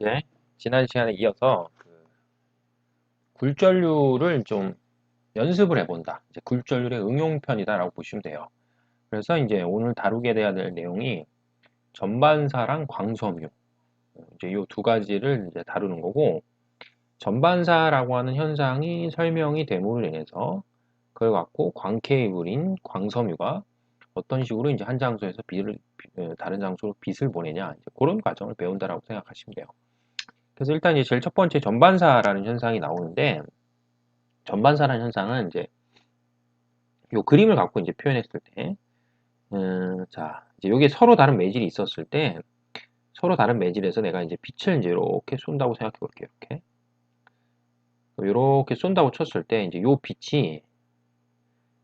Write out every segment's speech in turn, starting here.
이제 지난 시간에 이어서 굴절류를 좀 연습을 해본다. 이제 굴절률의 응용편이다라고 보시면 돼요. 그래서 이제 오늘 다루게 돼야 될 내용이 전반사랑 광섬유 이제 이 두 가지를 이제 다루는 거고, 전반사라고 하는 현상이 설명이 됨으로 인해서 그걸 갖고 광케이블인 광섬유가 어떤 식으로 이제 한 장소에서 다른 장소로 빛을 보내냐, 이제 그런 과정을 배운다라고 생각하시면 돼요. 그래서 일단 이제 제일 첫 번째 전반사라는 현상이 나오는데, 전반사라는 현상은 이제 요 그림을 갖고 이제 표현했을 때, 자, 이제 요게 서로 다른 매질이 있었을 때, 서로 다른 매질에서 내가 이제 빛을 이제 이렇게 쏜다고 생각해 볼게요. 이렇게 쏜다고 쳤을 때, 이제 요 빛이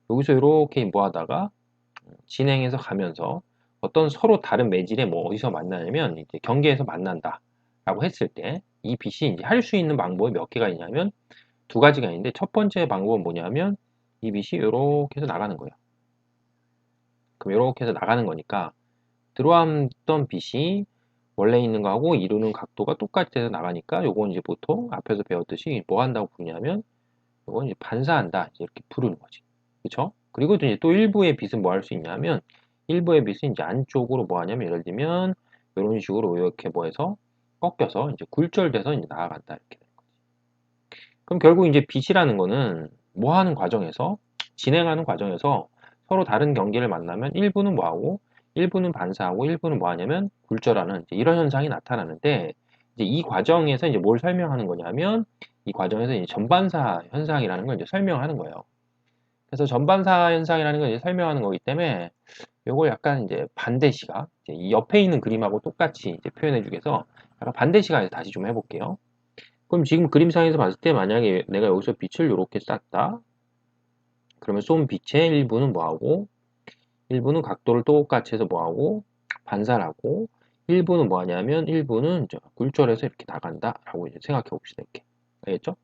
여기서 이렇게 뭐 하다가 진행해서 가면서 어떤 서로 다른 매질에 뭐 어디서 만나냐면, 이제 경계에서 만난다 라고 했을 때, 이 빛이 이제 할 수 있는 방법이 몇 개가 있냐면 두 가지가 있는데, 첫 번째 방법은 뭐냐면 이 빛이 이렇게 해서 나가는 거예요. 그럼 이렇게 해서 나가는 거니까 들어왔던 빛이 원래 있는 거하고 이루는 각도가 똑같이 해서 나가니까, 요건 이제 보통 앞에서 배웠듯이 뭐 한다고 부르냐면 요건 이제 반사한다, 이제 이렇게 부르는 거지. 그쵸? 그리고 이제 또 일부의 빛은 뭐 할 수 있냐면, 일부의 빛은 이제 안쪽으로 뭐 하냐면, 예를 들면 이런 식으로 이렇게 뭐 해서 꺾여서 이제 굴절돼서 이제 나아간다, 이렇게. 그럼 결국 이제 빛이라는 거는 뭐 하는 과정에서, 진행하는 과정에서 서로 다른 경계를 만나면 일부는 뭐 하고 일부는 반사하고 일부는 뭐 하냐면 굴절하는, 이제 이런 현상이 나타나는데, 이제 이 과정에서 이제 뭘 설명하는 거냐면, 이 과정에서 이제 전반사 현상이라는 걸 이제 설명하는 거예요. 그래서 전반사 현상이라는 걸 이제 설명하는 거기 때문에 요걸 약간 이제 반대 시각, 이제 이 옆에 있는 그림하고 똑같이 이제 표현해 주기 위해서 약간 반대 시각에서 다시 좀 해볼게요. 그럼 지금 그림상에서 봤을 때, 만약에 내가 여기서 빛을 이렇게 쐈다. 그러면 쏜 빛의 일부는 뭐하고, 일부는 각도를 똑같이 해서 뭐하고, 반사를 하고, 일부는 뭐하냐면, 일부는 이제 굴절해서 이렇게 나간다 라고 이제 생각해 봅시다. 이렇게. 알겠죠?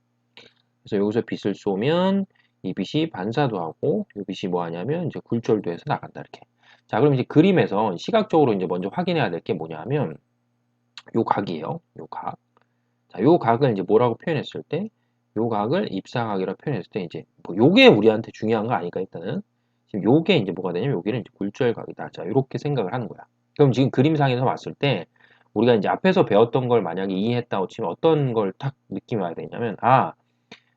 그래서 여기서 빛을 쏘면 이 빛이 반사도 하고, 이 빛이 뭐하냐면 이제 굴절도 해서 나간다, 이렇게. 자, 그럼 이제 그림에서 시각적으로 이제 먼저 확인해야 될 게 뭐냐면, 요 각이에요. 요 각. 자, 요 각을 이제 뭐라고 표현했을 때, 요 각을 입사각이라고 표현했을 때, 이제 뭐 요게 우리한테 중요한 거 아닐까, 일단은. 지금 요게 이제 뭐가 되냐면, 요게는 이제 굴절각이다. 자, 이렇게 생각을 하는 거야. 그럼 지금 그림상에서 봤을 때, 우리가 이제 앞에서 배웠던 걸 만약에 이해했다고 치면 어떤 걸 딱 느낌이 와야 되냐면, 아,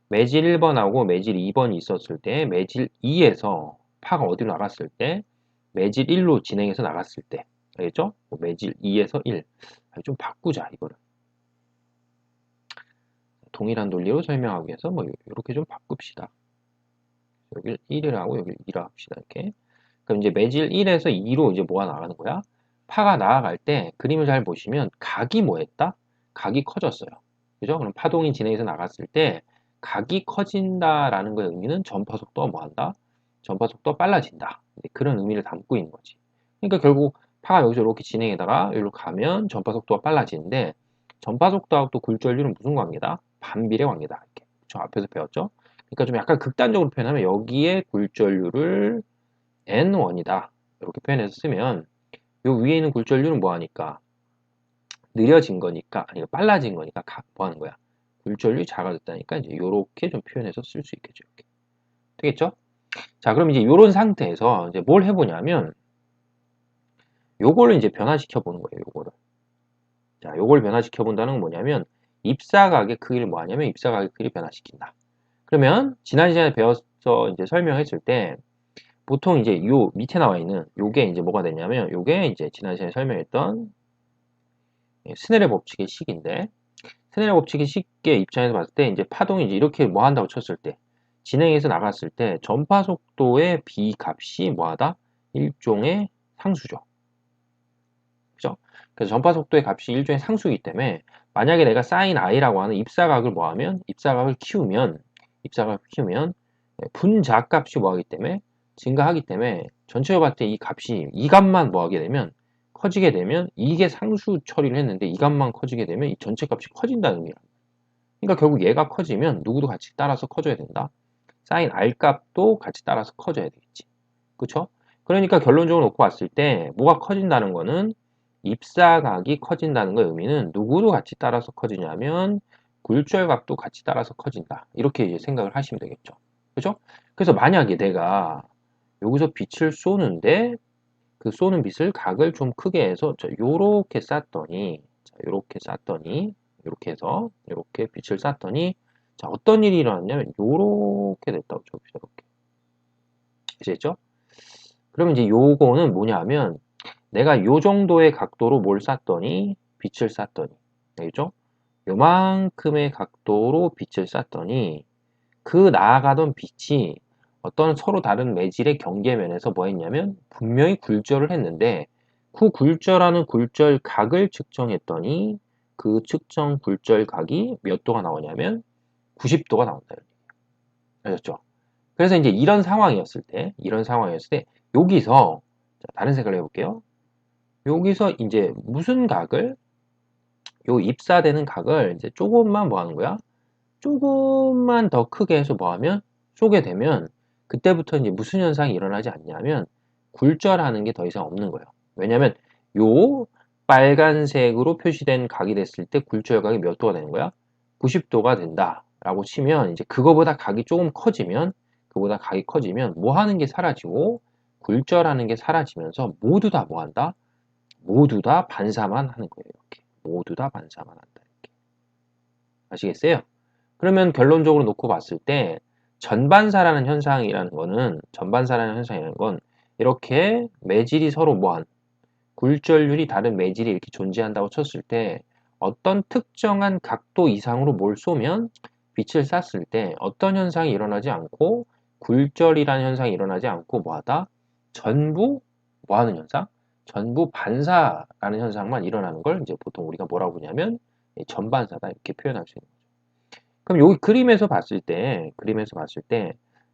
매질 1번하고 매질 2번이 있었을 때, 매질 2에서 파가 어디로 나갔을 때, 매질 1로 진행해서 나갔을 때, 알겠죠? 뭐 매질 2에서 1. 좀 바꾸자, 이거를. 동일한 논리로 설명하기 위해서 뭐 이렇게 좀 바꿉시다. 여기 1이라고 여기 2라 합시다. 이렇게. 그럼 이제 매질 1에서 2로 이제 뭐가 나가는 거야? 파가 나아갈 때 그림을 잘 보시면 각이 뭐 했다? 각이 커졌어요. 그죠? 그럼 파동이 진행해서 나갔을 때 각이 커진다라는 거의 의미는 전파 속도가 뭐 한다? 전파 속도가 빨라진다. 그런 의미를 담고 있는 거지. 그러니까 결국 파가 여기서 이렇게 진행하다가 여기로 가면 전파 속도가 빨라지는데, 전파 속도하고 또 굴절률은 무슨 관계다? 반비례 관계다. 이렇게. 저 앞에서 배웠죠? 그러니까 좀 약간 극단적으로 표현하면 여기에 굴절률을 N1이다. 이렇게 표현해서 쓰면, 요 위에 있는 굴절률은 뭐 하니까? 느려진 거니까, 아니 빨라진 거니까 뭐 하는 거야? 굴절률이 작아졌다니까 이제 요렇게 좀 표현해서 쓸 수 있겠죠. 이렇게. 되겠죠? 자, 그럼 이제 요런 상태에서 이제 뭘 해보냐면, 요거를 이제 변화시켜 보는 거예요. 요거를. 자, 요걸 변화시켜 본다는 건 뭐냐면, 입사각의 크기를 뭐 하냐면 입사각의 크기를 변화시킨다. 그러면 지난 시간에 배워서 이제 설명했을 때, 보통 이제 요 밑에 나와 있는 요게 이제 뭐가 되냐면, 요게 이제 지난 시간에 설명했던 스넬의 법칙의 식인데, 스넬의 법칙의 식의 입장에서 봤을 때 이제 파동이 이제 이렇게 뭐 한다고 쳤을 때, 진행해서 나갔을 때 전파 속도의 b 값이 뭐하다? 일종의 상수죠. 그죠? 그래서 전파 속도의 값이 일종의 상수이기 때문에, 만약에 내가 sin i라고 하는 입사각을 뭐하면, 입사각을 키우면 분자값이 뭐하기 때문에 증가하기 때문에, 전체적으로 봤을 때 이 값이 이 값만 뭐하게 되면, 커지게 되면, 이게 상수 처리를 했는데 이 값만 커지게 되면 이 전체 값이 커진다는 의미야. 그러니까 결국 얘가 커지면 누구도 같이 따라서 커져야 된다. sin r 값도 같이 따라서 커져야 되겠지. 그쵸? 그러니까 결론적으로 놓고 봤을 때 뭐가 커진다는 거는 입사각이 커진다는 거 의미는 누구도 같이 따라서 커지냐면 굴절각도 같이 따라서 커진다. 이렇게 이제 생각을 하시면 되겠죠. 그죠? 그래서 만약에 내가 여기서 빛을 쏘는데 그 쏘는 빛을 각을 좀 크게 해서 요렇게 쐈더니 요렇게 쐈더니 요렇게 해서 요렇게 빛을 쐈더니 자 어떤 일이 일어났냐면 요렇게 됐다고 쳐봅시다. 이렇게 아시겠죠? 그러면 이제 요거는 뭐냐면 내가 요 정도의 각도로 뭘 쐈더니 빛을 쐈더니 알겠죠? 요만큼의 각도로 빛을 쐈더니 그 나아가던 빛이 어떤 서로 다른 매질의 경계면에서 뭐 했냐면 분명히 굴절을 했는데 그 굴절하는 굴절각을 측정했더니 그 측정 굴절각이 몇 도가 나오냐면 90도가 나온다. 아셨죠? 그래서 이제 이런 상황이었을 때 여기서 자, 다른 색깔로 해볼게요. 여기서 이제 무슨 각을 요 입사되는 각을 이제 조금만 뭐 하는 거야? 조금만 더 크게 해서 뭐 하면 쏘게 되면 그때부터 이제 무슨 현상이 일어나지 않냐면 굴절하는 게 더 이상 없는 거예요. 왜냐면 요 빨간색으로 표시된 각이 됐을 때 굴절각이 몇 도가 되는 거야? 90도가 된다 라고 치면 이제 그거보다 각이 조금 커지면 그보다 각이 커지면 뭐 하는 게 사라지고 굴절하는 게 사라지면서 모두 다 뭐 한다? 모두 다 반사만 하는 거예요. 이렇게 모두 다 반사만 한다. 이렇게 아시겠어요? 그러면 결론적으로 놓고 봤을 때 전반사라는 현상이라는 건 이렇게 매질이 서로 뭐한 굴절률이 다른 매질이 이렇게 존재한다고 쳤을 때 어떤 특정한 각도 이상으로 뭘 쏘면 빛을 쐈을 때 어떤 현상이 일어나지 않고 굴절이라는 현상이 일어나지 않고 뭐하다 전부 뭐하는 현상? 전부 반사라는 현상만 일어나는 걸 이제 보통 우리가 뭐라고 부르냐면 전반사다 이렇게 표현할 수 있는 거죠. 그럼 여기 그림에서 봤을 때,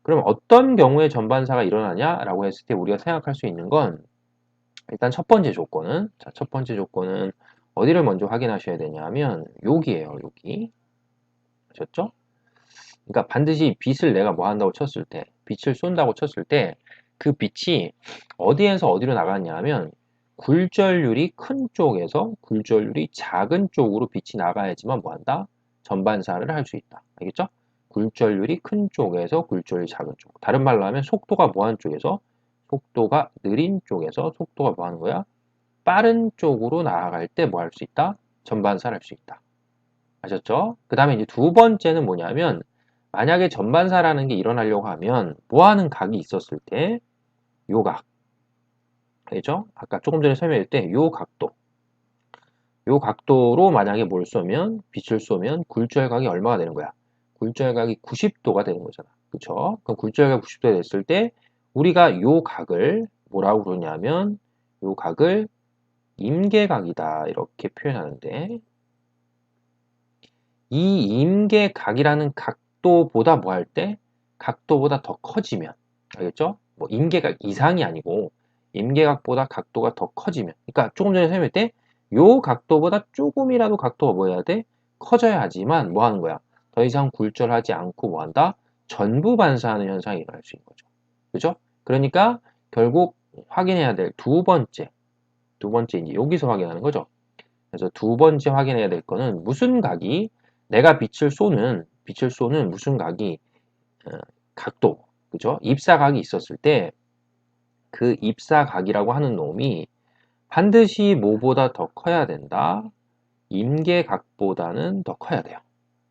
그럼 어떤 경우에 전반사가 일어나냐라고 했을 때 우리가 생각할 수 있는 건 일단 첫 번째 조건은 어디를 먼저 확인하셔야 되냐면 여기에요, 여기. 아셨죠? 그러니까 반드시 빛을 내가 뭐 한다고 쳤을 때, 빛을 쏜다고 쳤을 때 그 빛이 어디에서 어디로 나가냐면 굴절률이 큰 쪽에서 굴절률이 작은 쪽으로 빛이 나가야지만 뭐 한다? 전반사를 할 수 있다. 알겠죠? 굴절률이 큰 쪽에서 굴절률이 작은 쪽. 다른 말로 하면 속도가 뭐하는 쪽에서? 속도가 느린 쪽에서 속도가 뭐 하는 거야? 빠른 쪽으로 나아갈 때 뭐 할 수 있다? 전반사를 할 수 있다. 아셨죠? 그 다음에 이제 두 번째는 뭐냐면 만약에 전반사라는 게 일어나려고 하면 뭐 하는 각이 있었을 때 요 각. 알겠죠? 아까 조금 전에 설명할 때 요 각도로 만약에 뭘 쏘면 빛을 쏘면 굴절각이 얼마가 되는 거야? 굴절각이 90도가 되는 거잖아. 그쵸? 그럼 굴절각 90도가 됐을 때 우리가 요 각을 뭐라고 그러냐면 요 각을 임계각이다 이렇게 표현하는데 이 임계각이라는 각도보다 뭐 할 때? 각도보다 더 커지면 알겠죠? 뭐 임계각 이상이 아니고 임계각보다 각도가 더 커지면 그러니까 조금 전에 설명할 때 요 각도보다 조금이라도 각도가 뭐 해야 돼? 커져야지만 뭐 하는 거야? 더 이상 굴절하지 않고 뭐 한다? 전부 반사하는 현상이 일어날 수 있는 거죠. 그죠? 그러니까 결국 확인해야 될 두 번째 이제 여기서 확인하는 거죠. 그래서 두 번째 확인해야 될 거는 무슨 각이 내가 빛을 쏘는 무슨 각이 어, 각도 그죠? 입사각이 있었을 때 그 입사각이라고 하는 놈이 반드시 뭐보다 더 커야 된다. 임계각보다는 더 커야 돼요.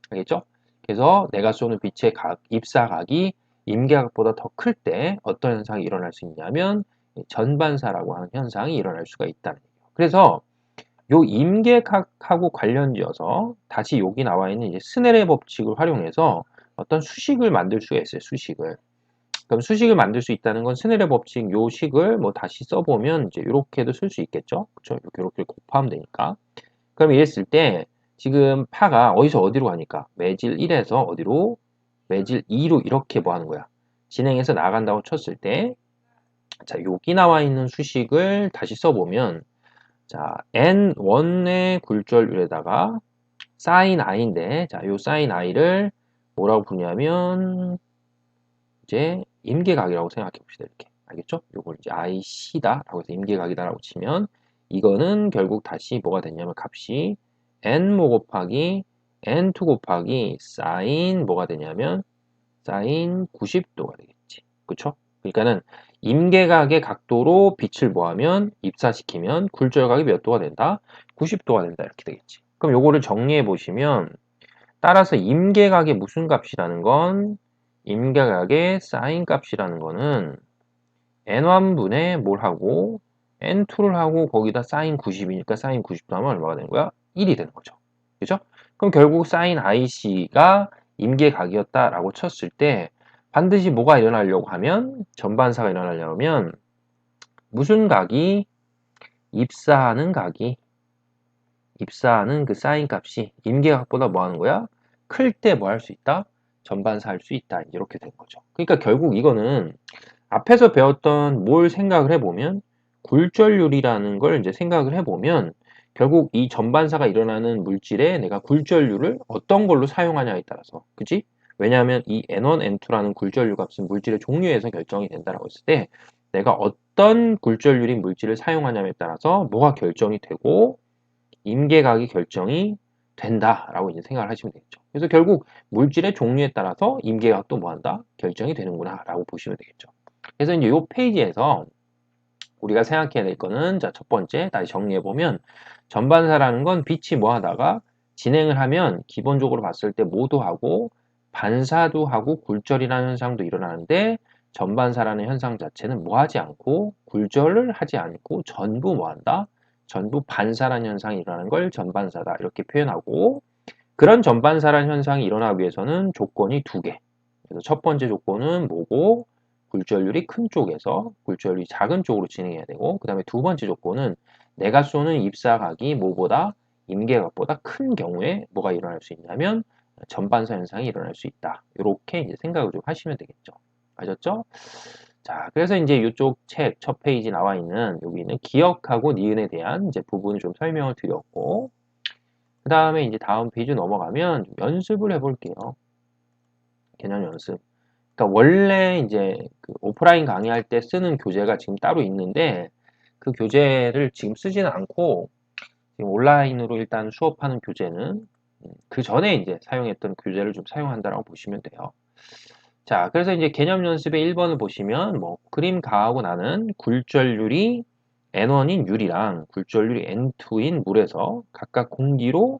알겠죠? 그래서 내가 쏘는 빛의 입사각이 임계각보다 더 클 때 어떤 현상이 일어날 수 있냐면 전반사라고 하는 현상이 일어날 수가 있다는 얘기예요. 그래서 요 임계각하고 관련지어서 다시 여기 나와 있는 이제 스넬의 법칙을 활용해서 어떤 수식을 만들 수가 있어요. 수식을. 그럼 수식을 만들 수 있다는 건 스넬의 법칙 요 식을 뭐 다시 써보면 이제 이렇게도 쓸 수 있겠죠. 그렇죠? 이렇게 곱하면 되니까. 그럼 이랬을 때 지금 파가 어디서 어디로 가니까 매질 1에서 어디로 매질 2로 이렇게 뭐 하는 거야. 진행해서 나간다고 쳤을 때 자, 여기 나와 있는 수식을 다시 써보면 자, n1의 굴절율에다가 sin i인데, 자, 요 sin i를 뭐라고 부르냐면, 이제 임계각이라고 생각해 봅시다. 이렇게. 알겠죠? 요걸 이제 IC다. 라고 해서 임계각이다. 라고 치면, 이거는 결국 다시 뭐가 됐냐면 값이 n모 곱하기 n2 곱하기 사인 뭐가 되냐면 사인 90도가 되겠지. 그쵸? 그러니까는 임계각의 각도로 빛을 뭐하면 입사시키면 굴절각이 몇 도가 된다? 90도가 된다. 이렇게 되겠지. 그럼 요거를 정리해 보시면 따라서 임계각의 무슨 값이라는 건 임계각의 사인 값이라는 거는 n1분의 뭘 하고 n2를 하고 거기다 사인 90이니까 사인 90도 하면 얼마가 되는 거야? 1이 되는 거죠. 그죠? 그럼 결국 사인 IC가 임계각이었다라고 쳤을 때 반드시 뭐가 일어나려고 하면 전반사가 일어나려면 무슨 각이 입사하는 그 사인 값이 임계각보다 뭐 하는 거야? 클 때 뭐 할 수 있다? 전반사 할 수 있다. 이렇게 된 거죠. 그러니까 결국 이거는 앞에서 배웠던 뭘 생각을 해보면 굴절률이라는 걸 이제 생각을 해보면 결국 이 전반사가 일어나는 물질에 내가 굴절률을 어떤 걸로 사용하냐에 따라서 그지? 왜냐하면 이 N1, N2라는 굴절률 값은 물질의 종류에서 결정이 된다라고 했을 때 내가 어떤 굴절률인 물질을 사용하냐에 따라서 뭐가 결정이 되고 임계각이 결정이 된다라고 이제 생각을 하시면 되겠죠. 그래서 결국 물질의 종류에 따라서 임계각도 뭐한다? 결정이 되는구나라고 보시면 되겠죠. 그래서 이제 이 페이지에서 우리가 생각해야 될 거는 자, 첫 번째 다시 정리해 보면 전반사라는 건 빛이 뭐 하다가 진행을 하면 기본적으로 봤을 때 모도하고 반사도 하고 굴절이라는 현상도 일어나는데 전반사라는 현상 자체는 뭐 하지 않고 굴절을 하지 않고 전부 뭐 한다? 전부 반사라는 현상이 일어나는 걸 전반사다 이렇게 표현하고 그런 전반사라는 현상이 일어나기 위해서는 조건이 두 개. 그래서 첫 번째 조건은 뭐고 굴절률이 큰 쪽에서 굴절률이 작은 쪽으로 진행해야 되고 그 다음에 두 번째 조건은 내가 쏘는 입사각이 뭐보다 임계각보다 큰 경우에 뭐가 일어날 수 있냐면 전반사 현상이 일어날 수 있다. 이렇게 이제 생각을 좀 하시면 되겠죠. 아셨죠? 자, 그래서 이제 이쪽 책 첫 페이지 나와 있는 여기는 기억하고 니은에 대한 이제 부분을 좀 설명을 드렸고 그 다음에 이제 다음 페이지 넘어가면 연습을 해볼게요. 개념 연습. 그러니까 원래 이제 그 오프라인 강의할 때 쓰는 교재가 지금 따로 있는데 그 교재를 지금 쓰지는 않고 지금 온라인으로 일단 수업하는 교재는 그 전에 이제 사용했던 교재를 좀 사용한다라고 보시면 돼요. 자, 그래서 이제 개념 연습의 1번을 보시면 뭐 그림 가하고 나는 굴절률이 N1인 유리랑 굴절률이 N2인 물에서 각각 공기로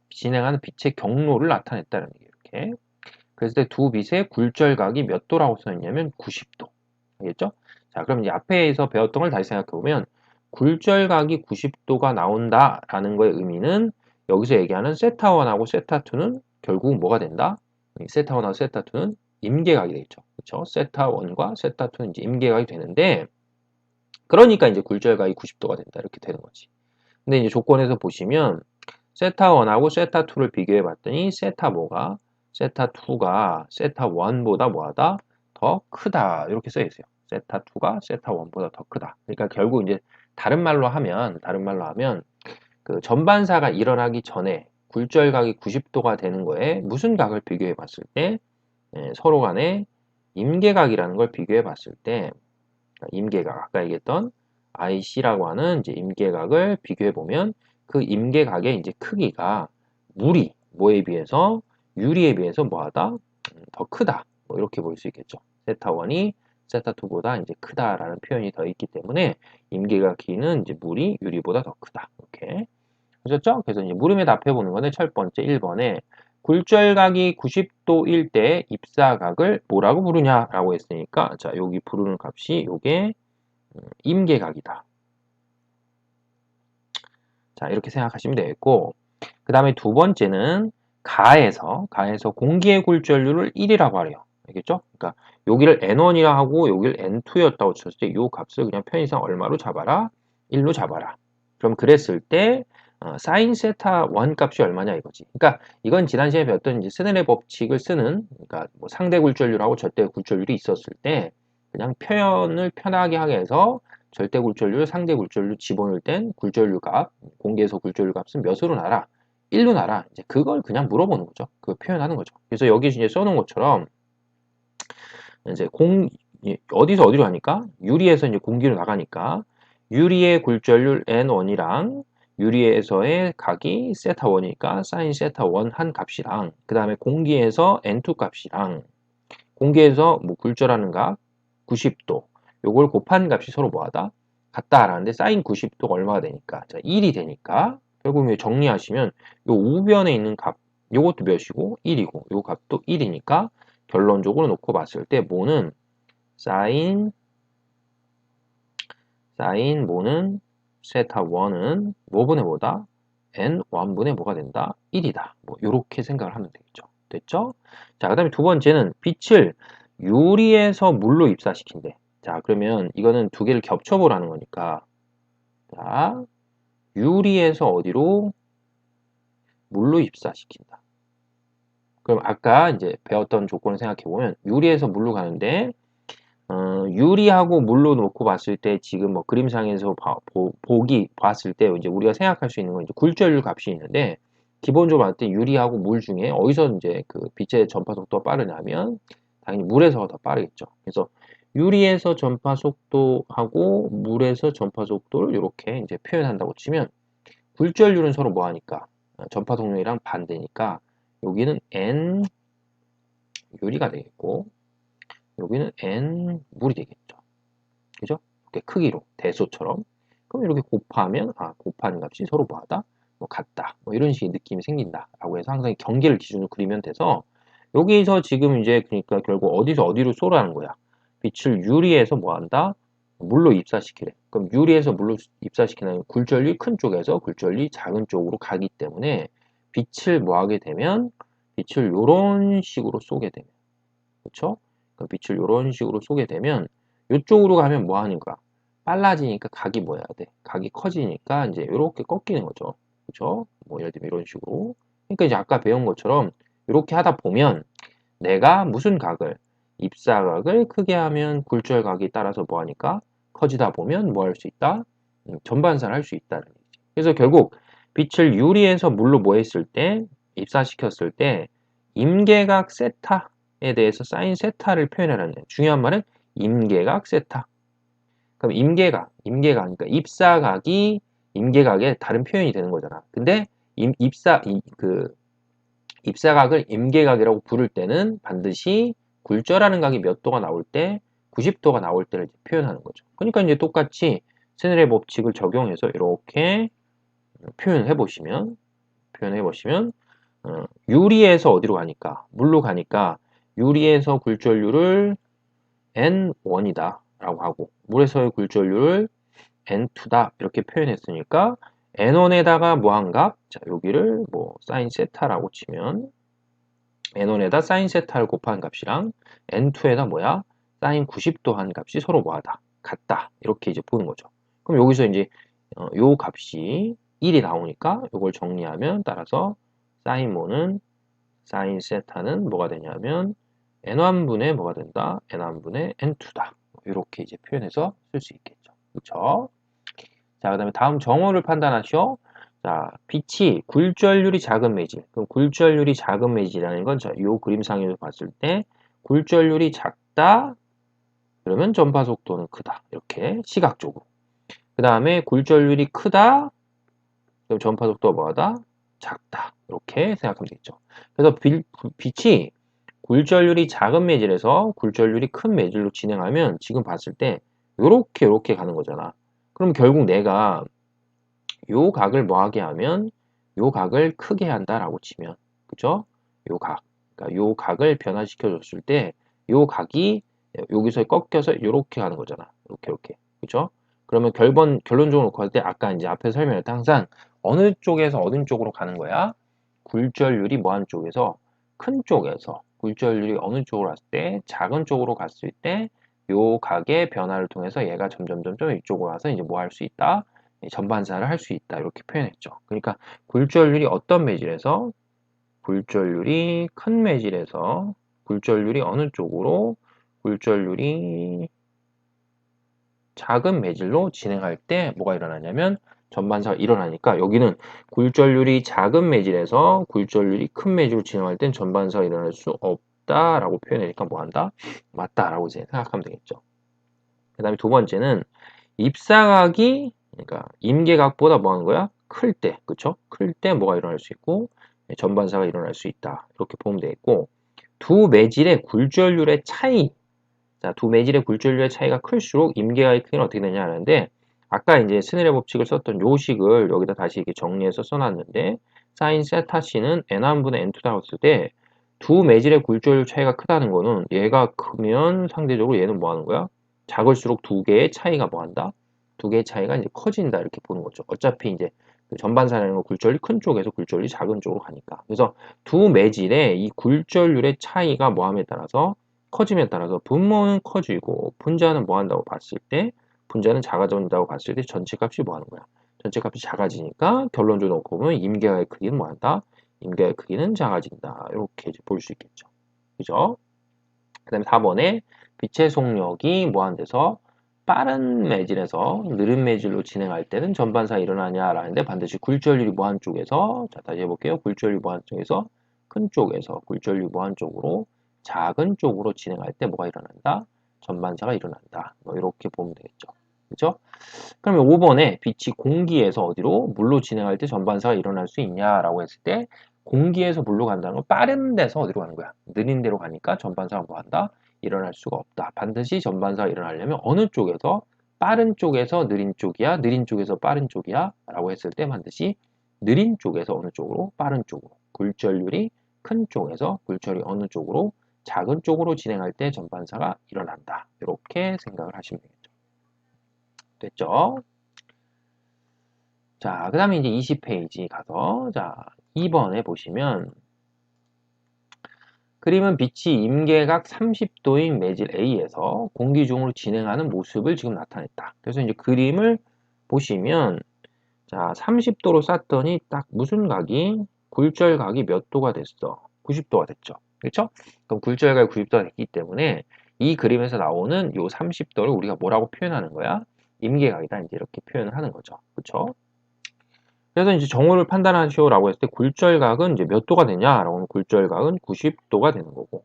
진행하는 빛의 경로를 나타냈다는 얘기예요. 이렇게. 그랬을 때 두 빛의 굴절각이 몇 도라고 써있냐면 90도. 알겠죠? 자, 그럼 이제 앞에서 배웠던 걸 다시 생각해 보면 굴절각이 90도가 나온다라는 거의 의미는 여기서 얘기하는 세타1하고 세타2는 결국 뭐가 된다? 세타1하고 세타2는 임계각이 되겠죠. 그렇죠? 세타1과 세타2는 이제 임계각이 되는데 그러니까 이제 굴절각이 90도가 된다. 이렇게 되는 거지. 근데 이제 조건에서 보시면 세타1하고 세타2를 비교해 봤더니 세타2가 세타1보다 뭐하다? 더 크다. 이렇게 써 있어요. 세타2가 세타1보다 더 크다. 그러니까 결국 이제 다른 말로 하면 그 전반사가 일어나기 전에 굴절각이 90도가 되는 거에 무슨 각을 비교해 봤을 때 서로 간에 임계각이라는 걸 비교해 봤을 때 임계각 아까 얘기했던 IC라고 하는 이제 임계각을 비교해 보면 그 임계각의 이제 크기가 물이 뭐에 비해서 유리에 비해서 뭐하다? 더 크다. 뭐 이렇게 볼 수 있겠죠. 세타1이 세타2보다 이제 크다라는 표현이 더 있기 때문에 임계각 길이는 이제 물이 유리보다 더 크다. 이렇게. 아셨죠? 그래서 이제 물음에 답해 보는 거는 첫 번째 1번에 굴절각이 90도일 때 입사각을 뭐라고 부르냐라고 했으니까 자, 여기 부르는 값이 요게 임계각이다. 자, 이렇게 생각하시면 되겠고 그 다음에 두 번째는 가에서 공기의 굴절률을 1이라고 하래요. 알겠죠? 그러니까 여기를 N1이라 하고 여기를 N2였다고 쳤을 때 이 값을 그냥 편의상 얼마로 잡아라? 1로 잡아라. 그럼 그랬을 때 사인 세타 1 값이 얼마냐 이거지. 그러니까 이건 지난 시간에 배웠던 이제 스네르 법칙을 쓰는 그러니까 뭐 상대 굴절률하고 절대 굴절률이 있었을 때 그냥 표현을 편하게 하게 해서 절대 굴절률, 상대 굴절률 집어넣을 땐 굴절률 값, 공개에서 굴절률 값은 몇으로 나라? 1로 나라. 이제 그걸 그냥 물어보는 거죠. 그걸 표현하는 거죠. 그래서 여기 이제 써놓은 것처럼 이제 어디서 어디로 가니까 유리에서 이제 공기로 나가니까 유리의 굴절률 N1이랑 유리에서의 각이 세타 1이니까 사인 세타 1 한 값이랑 그 다음에 공기에서 N2 값이랑 공기에서 뭐 굴절하는 각 90도 요걸 곱한 값이 서로 뭐하다? 같다라는데 사인 90도가 얼마가 되니까 자 1이 되니까 결국 정리하시면 요 우변에 있는 값 요것도 몇이고 1이고 요 값도 1이니까 결론적으로 놓고 봤을 때 뭐는 사인 뭐는 세타 1은 뭐분의 뭐다? n1분의 뭐가 된다? 1이다. 뭐 요렇게 생각을 하면 되겠죠. 됐죠? 자, 그 다음에 두 번째는 빛을 유리에서 물로 입사시킨대. 자, 그러면 이거는 두 개를 겹쳐보라는 거니까 자, 유리에서 어디로? 물로 입사시킨다. 그럼 아까 이제 배웠던 조건을 생각해보면 유리에서 물로 가는데 유리하고 물로 놓고 봤을 때 지금 뭐 그림상에서 보기 봤을 때 이제 우리가 생각할 수 있는 건 이제 굴절률 값이 있는데 기본적으로 봤을 때 유리하고 물 중에 어디서 이제 그 빛의 전파 속도가 빠르냐면 당연히 물에서 더 빠르겠죠. 그래서 유리에서 전파 속도하고 물에서 전파 속도를 이렇게 이제 표현한다고 치면 굴절률은 서로 뭐 하니까 전파 속력이랑 반대니까 여기는 N 유리가 되겠고 여기는 N 물이 되겠죠. 그죠? 이렇게 크기로 대소처럼 그럼 이렇게 곱하면 곱하는 값이 서로 뭐하다? 뭐 같다. 뭐 이런 식의 느낌이 생긴다라고 해서 항상 경계를 기준으로 그리면 돼서 여기서 지금 이제 그러니까 결국 어디서 어디로 쏘라는 거야. 빛을 유리에서 뭐 한다? 물로 입사시키래. 그럼 유리에서 물로 입사시키는 굴절리 큰 쪽에서 굴절리 작은 쪽으로 가기 때문에 빛을 뭐 하게 되면 빛을 이런 식으로 쏘게 되면 그렇죠? 빛을 이런 식으로 쏘게 되면 이쪽으로 가면 뭐 하는 거야? 빨라지니까 각이 뭐 해야 돼? 각이 커지니까 이제 이렇게 꺾이는 거죠. 그렇죠? 뭐 예를 들면 이런 식으로. 그러니까 이제 아까 배운 것처럼 이렇게 하다 보면 내가 무슨 각을 입사각을 크게 하면 굴절각이 따라서 뭐 하니까 커지다 보면 뭐 할 수 있다? 전반사를 할 수 있다는 얘기죠. 그래서 결국 빛을 유리에서 물로 뭐 했을 때 입사시켰을 때 임계각 세타에 대해서 사인 세타를 표현하라는 중요한 말은 임계각 세타. 그럼 임계각, 그러니까 입사각이 임계각의 다른 표현이 되는 거잖아. 근데 입사각을 임계각이라고 부를 때는 반드시 굴절하는 각이 몇 도가 나올 때 90도가 나올 때를 표현하는 거죠. 그러니까 이제 똑같이 스넬의 법칙을 적용해서 이렇게 표현해 보시면 유리에서 어디로 가니까 물로 가니까 유리에서 굴절률을 N1이다 라고 하고 물에서의 굴절률을 N2다 이렇게 표현했으니까 N1에다가 뭐한 값? 자 여기를 뭐 사인 세타라고 치면 N1에다 사인 세타를 곱한 값이랑 N2에다 뭐야? 사인 90도 한 값이 서로 뭐하다? 같다. 이렇게 이제 보는 거죠. 그럼 여기서 이제 요 값이 1이 나오니까 이걸 정리하면 따라서 사인 모는 사인 세타는 뭐가 되냐면 N1분의 뭐가 된다? N1분의 N2다. 이렇게 이제 표현해서 쓸 수 있겠죠. 그렇죠? 자, 그 다음에 다음 정오를 판단하시오. 자, 빛이 굴절률이 작은 매질. 그럼 굴절률이 작은 매질이라는 건, 자, 요 그림상에서 봤을 때, 굴절률이 작다, 그러면 전파 속도는 크다. 이렇게, 시각적으로. 그 다음에 굴절률이 크다, 그럼 전파 속도가 뭐하다? 작다. 이렇게 생각하면 되겠죠. 그래서 빛이 굴절률이 작은 매질에서 굴절률이 큰 매질로 진행하면, 지금 봤을 때, 요렇게 가는 거잖아. 그럼 결국 내가 요 각을 뭐하게 하면 요 각을 크게 한다라고 치면 그죠? 요 각, 그러니까 요 각을 변화시켜 줬을 때 요 각이 여기서 꺾여서 이렇게 가는 거잖아. 이렇게 그죠? 그러면 결론적으로 놓고 할 때 아까 이제 앞에 설명했던 항상 어느 쪽에서 어느 쪽으로 가는 거야? 굴절률이 뭐하는 쪽에서 큰 쪽에서 굴절률이 어느 쪽으로 갔을 때 작은 쪽으로 갔을 때 요 각의 변화를 통해서 얘가 점점 이쪽으로 와서 이제 뭐 할 수 있다? 전반사를 할 수 있다 이렇게 표현했죠. 그러니까 굴절률이 어떤 매질에서 굴절률이 큰 매질에서 굴절률이 어느 쪽으로 굴절률이 작은 매질로 진행할 때 뭐가 일어나냐면 전반사가 일어나니까 여기는 굴절률이 작은 매질에서 굴절률이 큰 매질로 진행할 땐 전반사가 일어날 수 없다라고 표현하니까 뭐 한다? 맞다라고 이제 생각하면 되겠죠. 그 다음에 두 번째는 입사각이 그러니까 임계각보다 뭐 하는 거야? 클 때, 그쵸? 클 때 뭐가 일어날 수 있고 전반사가 일어날 수 있다. 이렇게 보면 되겠고 두 매질의 굴절률의 차이 자, 두 매질의 굴절률의 차이가 클수록 임계각의 크기는 어떻게 되냐 하는데 아까 이제 스넬의 법칙을 썼던 요 식을 여기다 다시 이렇게 정리해서 써놨는데 사인 세타 c는 n1분의 n2다 했을 때 두 매질의 굴절률 차이가 크다는 거는 얘가 크면 상대적으로 얘는 뭐 하는 거야? 작을수록 두 개의 차이가 뭐 한다? 두 개의 차이가 이제 커진다 이렇게 보는 거죠. 어차피 이제 그 전반사라는 건 굴절이 큰 쪽에서 굴절이 작은 쪽으로 가니까. 그래서 두 매질의 이 굴절률의 차이가 뭐함에 따라서 커짐에 따라서 분모는 커지고 분자는 뭐 한다고 봤을 때 분자는 작아진다고 봤을 때 전체 값이 뭐 하는 거야? 전체 값이 작아지니까 결론적으로 놓고 보면 임계각의 크기는 뭐 한다? 임계각의 크기는 작아진다. 이렇게 이제 볼 수 있겠죠. 그죠? 그 다음에 4번에 빛의 속력이 뭐한 데서 빠른 매질에서 느린 매질로 진행할 때는 전반사 일어나냐라는데 반드시 굴절률이 무한 쪽에서 자 다시 해볼게요. 굴절률 무한 쪽에서 큰 쪽에서 굴절률 무한 쪽으로 작은 쪽으로 진행할 때 뭐가 일어난다? 전반사가 일어난다. 뭐 이렇게 보면 되겠죠. 그죠? 그러면 5번에 빛이 공기에서 어디로? 물로 진행할 때 전반사가 일어날 수 있냐라고 했을 때 공기에서 물로 간다는 건 빠른 데서 어디로 가는 거야? 느린 데로 가니까 전반사가 뭐 한다? 일어날 수가 없다. 반드시 전반사가 일어나려면 어느 쪽에서 빠른 쪽에서 느린 쪽이야? 느린 쪽에서 빠른 쪽이야? 라고 했을 때 반드시 느린 쪽에서 어느 쪽으로? 빠른 쪽으로. 굴절률이 큰 쪽에서 굴절이 어느 쪽으로? 작은 쪽으로 진행할 때 전반사가 일어난다. 이렇게 생각을 하시면 되겠죠. 됐죠? 자, 그 다음에 이제 20페이지 가서, 자, 2번에 보시면, 그림은 빛이 임계각 30도인 매질 A에서 공기 중으로 진행하는 모습을 지금 나타냈다. 그래서 이제 그림을 보시면, 자, 30도로 쐈더니 딱 무슨 각이? 굴절각이 몇 도가 됐어? 90도가 됐죠. 그렇죠? 그럼 굴절각이 90도가 됐기 때문에 이 그림에서 나오는 요 30도를 우리가 뭐라고 표현하는 거야? 임계각이다. 이제 이렇게 표현을 하는 거죠. 그렇죠? 그래서 이제 정오를 판단하시오라고 했을 때 굴절각은 이제 몇 도가 되냐라고 하면 굴절각은 90도가 되는 거고.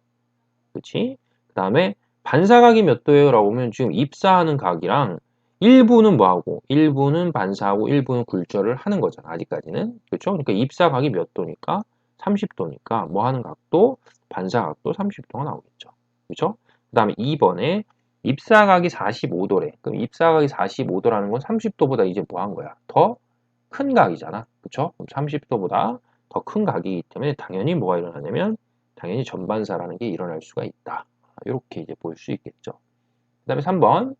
그치? 그 다음에 반사각이 몇 도예요? 라고 하면 지금 입사하는 각이랑 일부는 뭐하고 일부는 반사하고 일부는 굴절을 하는 거잖아. 아직까지는. 그렇죠? 그러니까 입사각이 몇 도니까 30도니까 뭐 하는 각도 반사각도 30도가 나오겠죠. 그렇죠? 그 다음에 2번에 입사각이 45도래. 그럼 입사각이 45도라는 건 30도보다 이제 뭐 한 거야? 더 큰 각이잖아. 그쵸? 30도보다 더 큰 각이기 때문에 당연히 뭐가 일어나냐면 당연히 전반사라는 게 일어날 수가 있다. 이렇게 이제 볼 수 있겠죠. 그 다음에 3번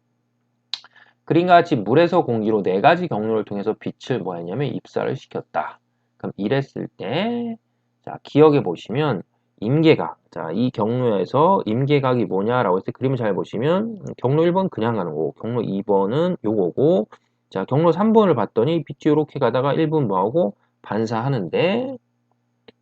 그림과 같이 물에서 공기로 네 가지 경로를 통해서 빛을 뭐 했냐면 입사를 시켰다. 그럼 이랬을 때 자, 기억해 보시면 임계각. 자, 이 경로에서 임계각이 뭐냐라고 했을 때 그림을 잘 보시면 경로 1번 그냥 가는 거고 경로 2번은 요거고 자, 경로 3번을 봤더니 빛이 이렇게 가다가 1분 뭐하고 반사하는데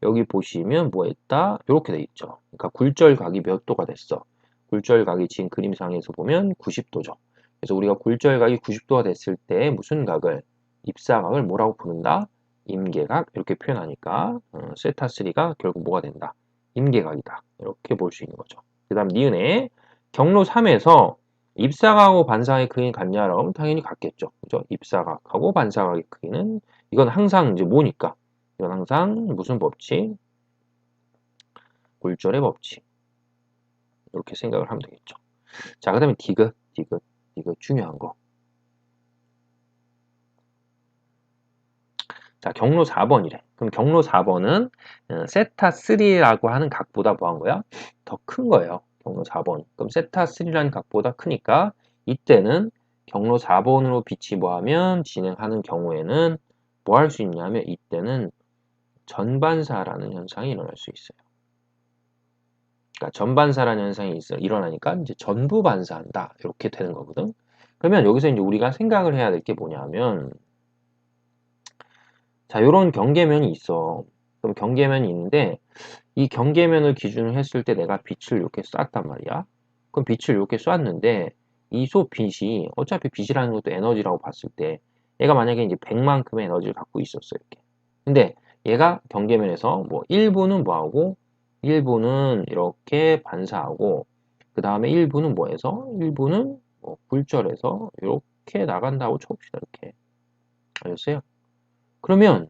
여기 보시면 뭐 했다? 이렇게 돼 있죠. 그러니까 굴절각이 몇 도가 됐어? 굴절각이 지금 그림상에서 보면 90도죠. 그래서 우리가 굴절각이 90도가 됐을 때 무슨 각을? 입사각을 뭐라고 부른다? 임계각 이렇게 표현하니까 세타3가 결국 뭐가 된다? 임계각이다. 이렇게 볼 수 있는 거죠. 그 다음 니은에 경로 3에서 입사각하고 반사각의 크기는 같냐라고 하면 당연히 같겠죠. 그죠? 입사각하고 반사각의 크기는 이건 항상 이제 뭐니까? 이건 항상 무슨 법칙? 굴절의 법칙. 이렇게 생각을 하면 되겠죠. 자, 그 다음에 디귿 중요한 거. 자, 경로 4번이래. 그럼 경로 4번은 세타3라고 하는 각보다 뭐 한 거야? 더 큰 거예요. 경로 4번. 그럼 세타3라는 각보다 크니까 이때는 경로 4번으로 빛이 뭐하면 진행하는 경우에는 뭐 할 수 있냐면 이때는 전반사라는 현상이 일어날 수 있어요. 그러니까 전반사라는 현상이 일어나니까 이제 전부 반사한다. 이렇게 되는 거거든. 그러면 여기서 이제 우리가 생각을 해야 될 게 뭐냐면 자, 요런 경계면이 있어. 그럼 경계면이 있는데 이 경계면을 기준으로 했을 때 내가 빛을 이렇게 쐈단 말이야. 그럼 빛을 이렇게 쐈는데 이소 빛이 어차피 빛이라는 것도 에너지라고 봤을 때 얘가 만약에 이제 100만큼의 에너지를 갖고 있었어 이렇게. 근데 얘가 경계면에서 뭐 1부는 뭐하고 1부는 이렇게 반사하고 그 다음에 1부는 뭐해서 1부는 뭐 굴절해서 이렇게 나간다고 쳐봅시다. 이렇게. 알겠어요? 그러면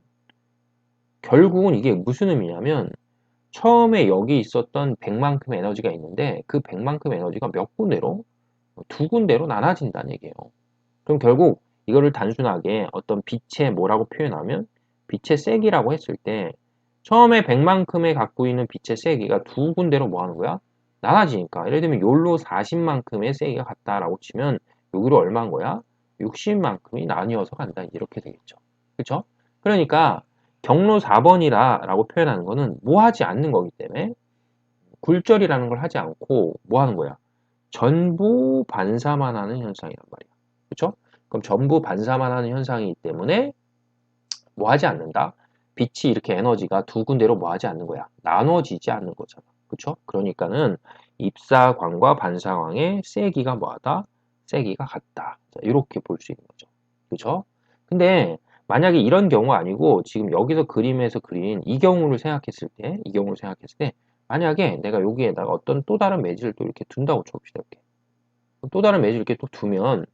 결국은 이게 무슨 의미냐면 처음에 여기 있었던 100만큼의 에너지가 있는데 그 100만큼의 에너지가 몇 군데로? 두 군데로 나눠진다는 얘기예요. 그럼 결국 이거를 단순하게 어떤 빛의 뭐라고 표현하면 빛의 세기라고 했을 때 처음에 100만큼의 갖고 있는 빛의 세기가 두 군데로 뭐 하는 거야? 나눠지니까 예를 들면 요로 40만큼의 세기가 같다라고 치면 여기로 얼마인 거야? 60만큼이 나뉘어서 간다. 이렇게 되겠죠. 그렇죠? 그러니까 경로 4번이라 라고 표현하는 거는 뭐 하지 않는 거기 때문에 굴절이라는 걸 하지 않고 뭐 하는 거야? 전부 반사만 하는 현상이란 말이야. 그렇죠? 그럼 전부 반사만 하는 현상이기 때문에 뭐 하지 않는다? 빛이 이렇게 에너지가 두 군데로 뭐 하지 않는 거야? 나눠지지 않는 거잖아. 그렇죠? 그러니까는 입사광과 반사광의 세기가 뭐하다? 세기가 같다. 자, 이렇게 볼 수 있는 거죠. 그렇죠? 근데 만약에 이런 경우 아니고 지금 여기서 그림에서 그린 이 경우를 생각했을 때, 이 경우를 생각했을 때 만약에 내가 여기에다가 어떤 또 다른 매질을 또 이렇게 둔다고 쳐봅시다. 이렇게. 또 다른 매질 이렇게 또 두면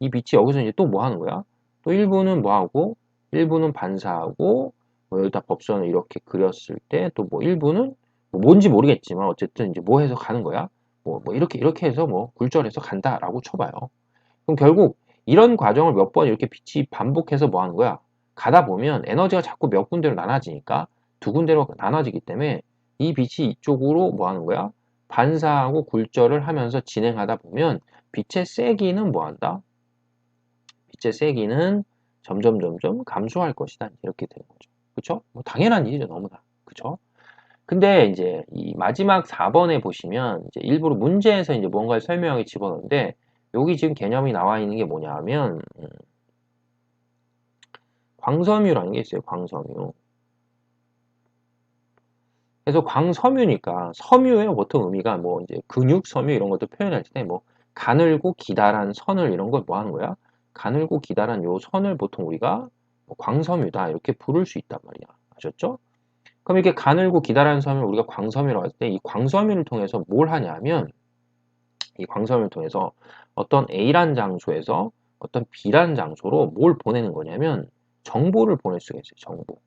이 빛이 여기서 이제 또 뭐 하는 거야? 또 일부는 뭐 하고 일부는 반사하고 뭐 여기다 법선을 이렇게 그렸을 때 또 뭐 일부는 뭐 뭔지 모르겠지만 어쨌든 이제 뭐 해서 가는 거야? 뭐 이렇게 해서 뭐 굴절해서 간다라고 쳐봐요. 그럼 결국 이런 과정을 몇 번 이렇게 빛이 반복해서 뭐 하는 거야? 가다 보면 에너지가 자꾸 몇 군데로 나눠지니까 두 군데로 나눠지기 때문에 이 빛이 이쪽으로 뭐 하는 거야? 반사하고 굴절을 하면서 진행하다 보면 빛의 세기는 뭐 한다? 빛의 세기는 점점 감소할 것이다. 이렇게 되는 거죠. 그쵸? 뭐 당연한 일이죠. 너무나. 그쵸? 근데 이제 이 마지막 4번에 보시면 이제 일부러 문제에서 이제 뭔가를 설명하게 집어넣는데 여기 지금 개념이 나와 있는 게 뭐냐 하면 광섬유라는 게 있어요. 광섬유. 그래서 광섬유니까 섬유의 보통 의미가 뭐 이제 근육 섬유 이런 것도 표현할 때 뭐 가늘고 기다란 선을 이런 걸 뭐 하는 거야? 가늘고 기다란 요 선을 보통 우리가 뭐 광섬유다 이렇게 부를 수 있단 말이야. 아셨죠? 그럼 이렇게 가늘고 기다란 섬을 우리가 광섬유라고 할 때 이 광섬유를 통해서 뭘 하냐면 이 광섬유를 통해서 어떤 A란 장소에서 어떤 B란 장소로 뭘 보내는 거냐면 정보를 보낼 수가 있어요. 정보.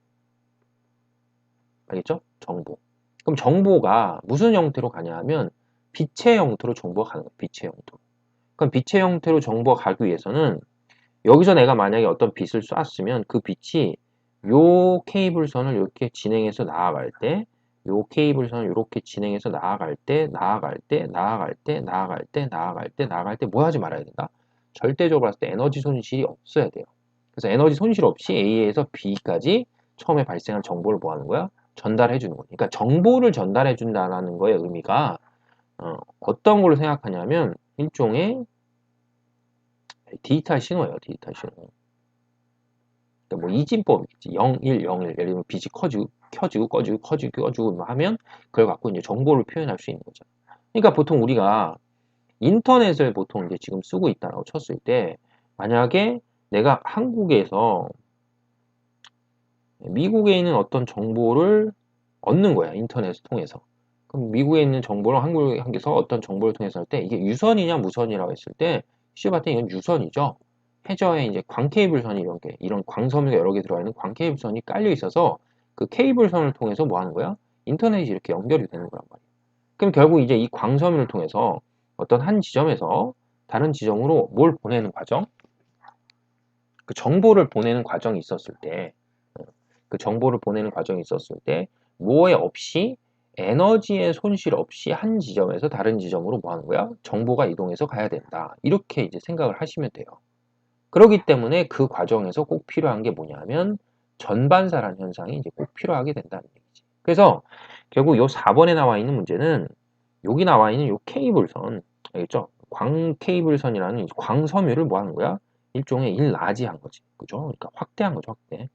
알겠죠? 정보. 그럼 정보가 무슨 형태로 가냐 하면 빛의 형태로 정보가 가는 거예요. 빛의 형태로. 그럼 빛의 형태로 정보가 가기 위해서는 여기서 내가 만약에 어떤 빛을 쐈으면 그 빛이 요 케이블선을 이렇게 진행해서 나아갈 때, 요 케이블선을 이렇게 진행해서 나아갈 때, 나아갈 때, 나아갈 때, 나아갈 때, 나아갈 때, 나아갈 때 뭐 하지 말아야 된다? 절대적으로 봤을 때 에너지 손실이 없어야 돼요. 그래서 에너지 손실 없이 A에서 B까지 처음에 발생한 정보를 뭐 하는 거야? 전달해 주는 거예요. 그러니까 정보를 전달해 준다는 거의 의미가 어떤 걸로 생각하냐면 일종의 디지털 신호예요. 디지털 신호. 그러니까 뭐 이진법이겠지. 0, 1, 0, 1. 예를 들면 빛이 켜지고 꺼지고 뭐 하면 그걸 갖고 이제 정보를 표현할 수 있는 거죠. 그러니까 보통 우리가 인터넷을 보통 이제 지금 쓰고 있다라고 쳤을 때 만약에 내가 한국에서 미국에 있는 어떤 정보를 얻는 거야. 인터넷을 통해서. 그럼 미국에 있는 정보를 한국에서 어떤 정보를 통해서 할 때 이게 유선이냐 무선이라고 했을 때 시바ten 이건 유선이죠. 해저에 이제 광케이블선이 이런 광섬유가 여러 개 들어가 있는 광케이블선이 깔려 있어서 그 케이블선을 통해서 뭐 하는 거야? 인터넷이 이렇게 연결이 되는 거란 말이야. 그럼 결국 이제 이 광섬유를 통해서 어떤 한 지점에서 다른 지점으로 뭘 보내는 과정? 그 정보를 보내는 과정이 있었을 때, 그 정보를 보내는 과정이 있었을 때, 뭐에 없이 에너지의 손실 없이 한 지점에서 다른 지점으로 뭐 하는 거야? 정보가 이동해서 가야 된다. 이렇게 이제 생각을 하시면 돼요. 그렇기 때문에 그 과정에서 꼭 필요한 게 뭐냐면 전반사라는 현상이 이제 꼭 필요하게 된다는 얘기지. 그래서 결국 요 4번에 나와 있는 문제는 여기 나와 있는 요 케이블선, 알겠죠? 광 케이블선이라는 광섬유를 뭐 하는 거야? 일종의 일라지한 거지. 그죠? 그러니까 확대한 거죠, 확대.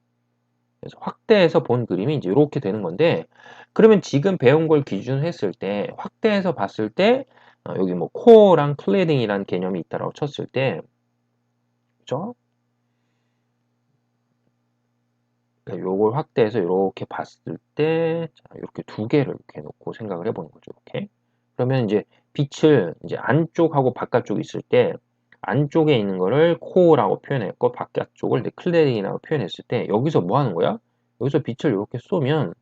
그래서 확대해서 본 그림이 이제 이렇게 되는 건데, 그러면 지금 배운 걸 기준으로 했을 때, 확대해서 봤을 때, 여기 뭐 코어랑 클레딩이라는 개념이 있다라고 쳤을 때, 그죠? 요걸 확대해서 이렇게 봤을 때, 자, 이렇게 두 개를 이렇게 놓고 생각을 해보는 거죠. 이렇게. 그러면 이제 빛을 이제 안쪽하고 바깥쪽 있을 때, 안쪽에 있는 거를 코어라고 표현했고 바깥쪽을 이제 클레딩이라고 표현했을 때 여기서 뭐 하는 거야? 여기서 빛을 이렇게 쏘면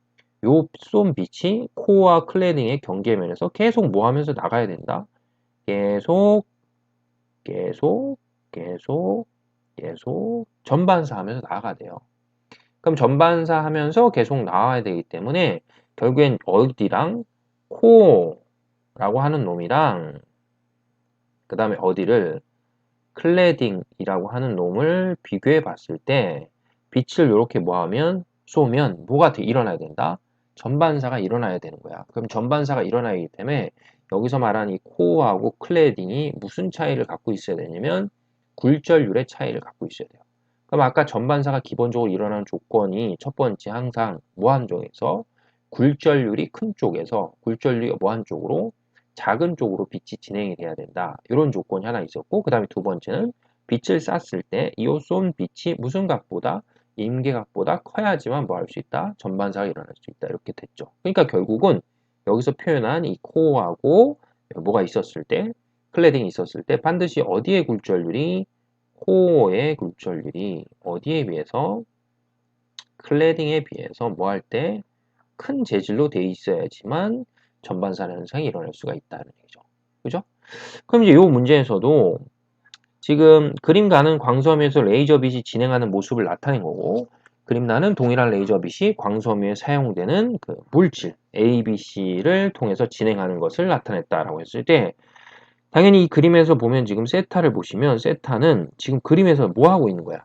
요 쏜 빛이 코어와 클레딩의 경계면에서 계속 뭐 하면서 나가야 된다? 계속 계속 계속 계속 전반사하면서 나가야 돼요. 그럼 전반사하면서 계속 나와야 되기 때문에 결국엔 어디랑 코어라고 하는 놈이랑 그 다음에 어디를 클레딩이라고 하는 놈을 비교해 봤을 때 빛을 이렇게 뭐하면 쏘면 뭐가 일어나야 된다? 전반사가 일어나야 되는 거야. 그럼 전반사가 일어나기 때문에 여기서 말하는 이 코어하고 클레딩이 무슨 차이를 갖고 있어야 되냐면 굴절률의 차이를 갖고 있어야 돼요. 그럼 아까 전반사가 기본적으로 일어나는 조건이 첫 번째 항상 무한정에서 굴절률이 큰 쪽에서 굴절률이 무한 쪽으로 작은 쪽으로 빛이 진행이 돼야 된다. 이런 조건이 하나 있었고 그 다음에 두 번째는 빛을 쐈을 때 이 쏜 빛이 무슨 각보다 임계각보다 커야지만 뭐 할 수 있다? 전반사가 일어날 수 있다. 이렇게 됐죠. 그러니까 결국은 여기서 표현한 이 코어하고 뭐가 있었을 때 클레딩이 있었을 때 반드시 어디의 굴절률이 코어의 굴절률이 어디에 비해서 클레딩에 비해서 뭐 할 때 큰 재질로 돼 있어야지만 전반사 현상이 일어날 수가 있다는 얘기죠. 그죠? 그럼 이제 이 문제에서도 지금 그림 가는 광섬유에서 레이저빛이 진행하는 모습을 나타낸 거고 그림 나는 동일한 레이저빛이 광섬유에 사용되는 그 물질 ABC를 통해서 진행하는 것을 나타냈다라고 했을 때 당연히 이 그림에서 보면 지금 세타를 보시면 세타는 지금 그림에서 뭐 하고 있는 거야?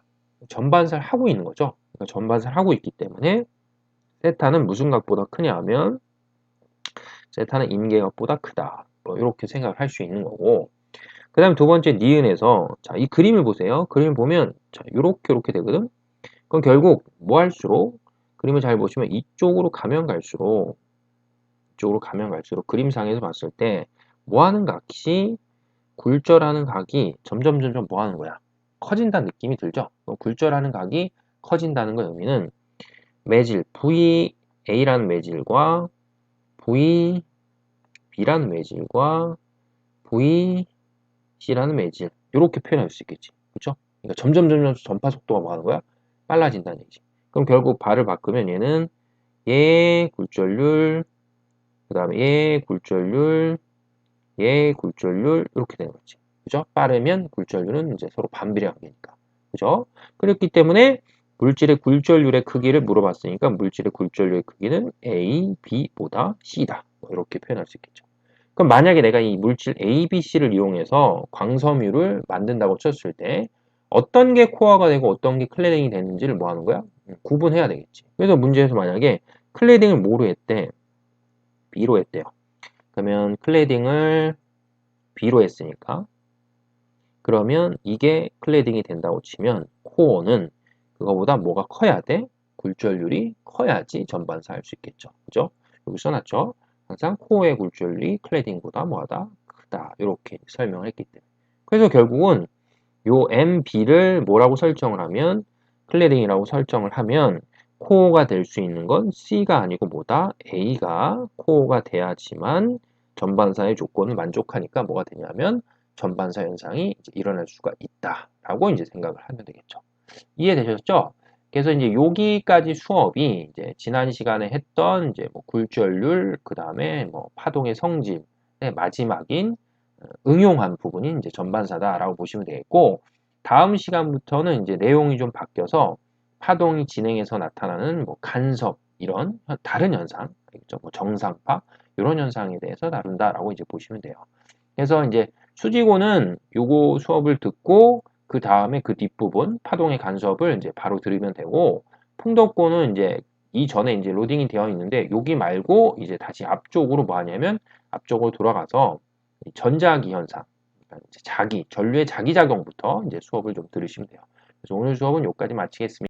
전반사를 하고 있는 거죠. 그러니까 전반사를 하고 있기 때문에 세타는 무슨 각보다 크냐 하면 세타는 임계각보다 크다. 뭐 이렇게 생각을 할 수 있는 거고 그 다음 두 번째 니은에서 자, 이 그림을 보세요. 그림을 보면 자, 요렇게 되거든. 그럼 결국 뭐 할수록 그림을 잘 보시면 이쪽으로 가면 갈수록 그림상에서 봤을 때 뭐 하는 각이 굴절하는 각이 점점 뭐 하는 거야? 커진다는 느낌이 들죠? 굴절하는 각이 커진다는 거 의미는 매질 VA라는 매질과 VB라는 매질과 VC라는 매질 이렇게 표현할 수 있겠지. 그렇죠? 그러니까 점점 전파 속도가 뭐 하는 거야? 빨라진다는 얘기지. 그럼 결국 발을 바꾸면 얘는 얘 굴절률 그 다음에 얘 굴절률 이렇게 되는 거지. 그죠? 빠르면 굴절률은 이제 서로 반비례 관계니까. 그죠? 그렇기 때문에 물질의 굴절률의 크기를 물어봤으니까 물질의 굴절률의 크기는 A, B보다 C다. 뭐 이렇게 표현할 수 있겠죠. 그럼 만약에 내가 이 물질 A, B, C를 이용해서 광섬유를 만든다고 쳤을 때 어떤 게 코어가 되고 어떤 게 클레딩이 되는지를 뭐 하는 거야? 구분해야 되겠지. 그래서 문제에서 만약에 클레딩을 뭐로 했대? B로 했대요. 그러면 클레딩을 B로 했으니까 그러면 이게 클레딩이 된다고 치면 코어는 그거보다 뭐가 커야 돼? 굴절률이 커야지 전반사 할 수 있겠죠. 그죠? 여기 써놨죠? 항상 코어의 굴절률이 클레딩보다 뭐하다? 크다. 이렇게 설명을 했기 때문에. 그래서 결국은 요 MB를 뭐라고 설정을 하면 클레딩이라고 설정을 하면 코어가 될 수 있는 건 C가 아니고 뭐다? A가 코어가 돼야지만 전반사의 조건을 만족하니까 뭐가 되냐면 전반사 현상이 이제 일어날 수가 있다라고 이제 생각을 하면 되겠죠. 이해되셨죠? 그래서 이제 여기까지 수업이 이제 지난 시간에 했던 이제 뭐 굴절률, 그 다음에 뭐 파동의 성질의 마지막인 응용한 부분이 이제 전반사다라고 보시면 되겠고, 다음 시간부터는 이제 내용이 좀 바뀌어서 파동이 진행해서 나타나는 뭐 간섭 이런 다른 현상, 그렇죠? 뭐 정상파 이런 현상에 대해서 다룬다라고 이제 보시면 돼요. 그래서 이제 수지고는 요거 수업을 듣고 그 다음에 그 뒷부분 파동의 간섭을 이제 바로 들으면 되고 풍덕고는 이제 이전에 이제 로딩이 되어 있는데 여기 말고 이제 다시 앞쪽으로 뭐 하냐면 앞쪽으로 돌아가서 전자기 현상, 그러니까 전류의 자기작용부터 이제 수업을 좀 들으시면 돼요. 그래서 오늘 수업은 여기까지 마치겠습니다.